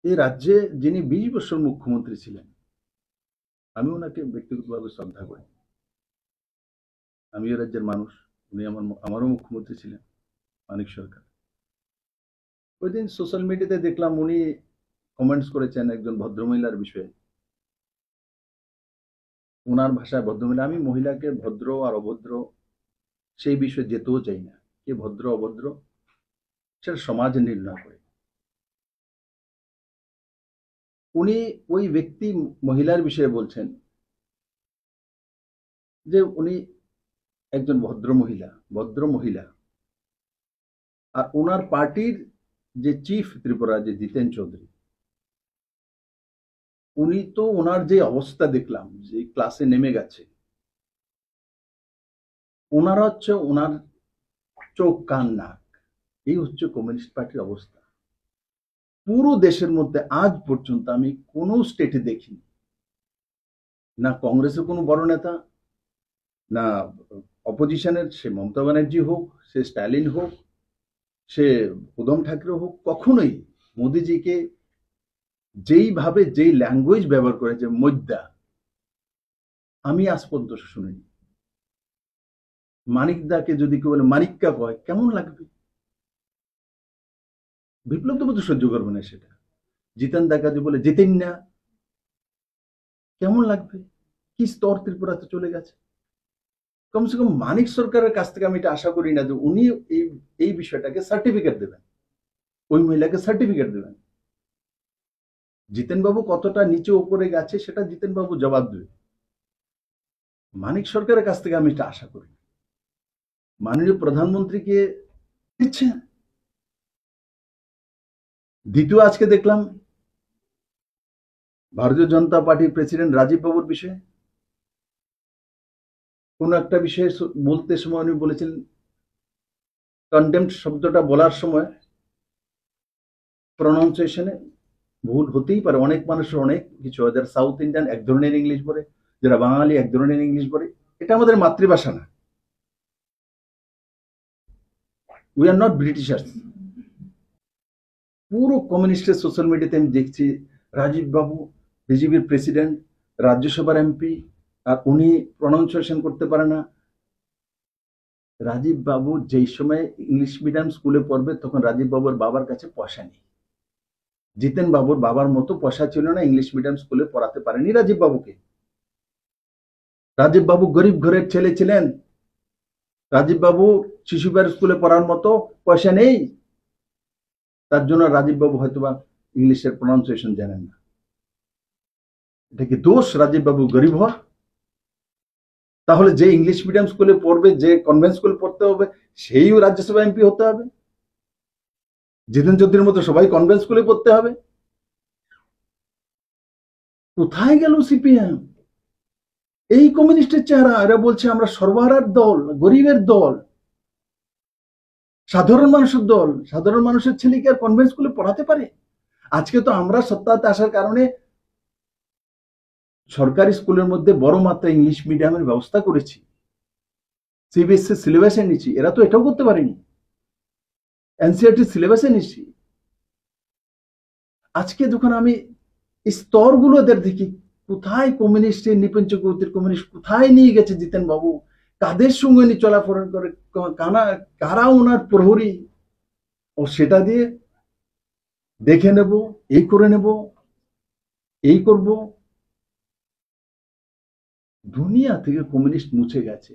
এই রাজ্যে যিনি ২০ বছর মুখ্যমন্ত্রী ছিলেন, আমি ওনাকে ব্যক্তিগতভাবে শ্রদ্ধা করি। আমি এই রাজ্যের মানুষ, উনি আমারও মুখ্যমন্ত্রী ছিলেন, মানিক সরকার। ওইদিন সোশ্যাল মিডিয়াতে দেখলাম উনি কমেন্টস করেছেন একজন ভদ্রমহিলার বিষয়ে। ওনার ভাষায় ভদ্রমহিলা, আমি মহিলাকে ভদ্র আর অভদ্র সেই বিষয়ে যেতেও চাই না। কে ভদ্র অভদ্র সেটা সমাজ নির্ণয় করে। উনি ওই ব্যক্তি মহিলার বিষয়ে বলছেন যে উনি একজন ভদ্র মহিলা। আর ওনার পার্টির যে চিফ ত্রিপুরা, যে জিতেন চৌধুরী, উনি তো ওনার যে অবস্থা দেখলাম, যে ক্লাসে নেমে গেছে, ওনারা হচ্ছে ওনার চোখ কান নাক, এই হচ্ছে কমিউনিস্ট পার্টির অবস্থা। পুরো দেশের মধ্যে আজ পর্যন্ত আমি কোনো স্টেটে দেখিনি, না কংগ্রেসের কোনো বড় নেতা, না অপোজিশনের, সে মমতা ব্যানার্জি হোক, সে স্ট্যালিন হোক, সে উদ্ধব ঠাকরে হোক, কখনোই মোদিজিকে যেইভাবে যেই ল্যাঙ্গুয়েজ ব্যবহার করেছে মধ্যা, আমি আজ পর্যন্ত শুনিনি। মানিকদাকে যদি কেউ বলে মানিক্কা কয়, কেমন লাগবে? বিপ্লব তো বোধহয় সহ্য করবে না সেটা। জিতেন দাকে যদি বলে জিতেন না, কেমন লাগবে? কি স্তর ত্রিপুরাতে চলে গেছে। কমসে কম মানিক সরকারের কাছ থেকে আমি এটা আশা করি না যে উনি এই এই বিষয়টাকে সার্টিফিকেট দেবেন, ওই মহিলাকে সার্টিফিকেট দেবেন। জিতেন বাবু কতটা নিচে উপরে গেছে সেটা জিতেন বাবু জবাব দেবে। মানিক সরকারের কাছ থেকে আমি এটা আশা করি। মাননীয় প্রধানমন্ত্রীকে দিচ্ছে। দ্বিতীয় আজকে দেখলাম ভারতীয় জনতা পার্টির প্রেসিডেন্ট রাজীব বাবুর বিষয়ে কোন একটা বিষয়ে বলতে সময় উনি বলেছিলেন, কন্টেম্পট শব্দটা বলার সময় প্রনাউন্সিয়েশনে ভুল হতেই পারে। অনেক মানুষের অনেক কিছু হয়, যারা সাউথ ইন্ডিয়ান এক ধরনের ইংলিশ বলে, যারা বাঙালি এক ধরনের ইংলিশ বলে। এটা আমাদের মাতৃভাষা না। We are not ব্রিটিশার্স। পুরো কমিউনিস্টের সোশ্যাল মিডিয়াতে আমি দেখছি রাজীব বাবু বিজেপির প্রেসিডেন্ট, রাজ্যসভার এমপি, আর উনি প্রনাউন্সিয়েশন করতে পারে না। রাজীব বাবু যেই সময় ইংলিশ মিডিয়াম স্কুলে পড়বে তখন রাজীব বাবুর বাবার কাছে পয়সা নেই। জিতেন বাবুর বাবার মতো পয়সা ছিল না, ইংলিশ মিডিয়াম স্কুলে পড়াতে পারেনি রাজীব বাবুকে। রাজীব বাবু গরিব ঘরের ছেলে ছিলেন। রাজীব বাবু শিশুবার স্কুলে পড়ার মতো পয়সা নেই, তার জন্য রাজীব বাবু হয়তোবা ইংলিশের প্রনাউন্সিয়েশন জানেন না। এটা কি দোষ রাজীব বাবু গরিব হওয়া? তাহলে যে ইংলিশ মিডিয়াম স্কুলে পড়বে, যে কনভেন্ট স্কুলে পড়তে হবে, সেই রাজ্যসভা এমপি হতে হবে? জিতেন চৌধুরীর মতো সবাই কনভেন্ট স্কুলে পড়তে হবে? কোথায় গেল সিপিএম? এই কমিউনিস্টের চেহারা। এরা বলছে আমরা সর্বহারার দল, গরিবের দল, সাধারণ মানুষের দল। সাধারণ মানুষের ছেলেকে আর কনভেন্ট স্কুলে পড়াতে পারে? আজকে তো আমরা সত্তাতে আসার কারণে সরকারি স্কুলের মধ্যে বড় মাত্রায় ইংলিশ মিডিয়ামের ব্যবস্থা করেছি, সিবিএসসি সিলেবাসে নিচ্ছি। এরা তো এটাও করতে পারেনি, এনসিআরটি সিলেবাসে নিচ্ছি। আজকে যখন আমি স্তরগুলো দেখি, কোথায় কমিউনিস্টের নিপেন চক্রবর্তীর কমিউনিস্ট কোথায় নিয়ে গেছে জিতেন বাবু, কাদের সঙ্গে নিয়ে চলাফেরা করে, কারা ওনার প্রহরী, ও সেটা দিয়ে দেখে নেব, এই করে নেব, এই করব। দুনিয়া থেকে কমিউনিস্ট মুছে গেছে।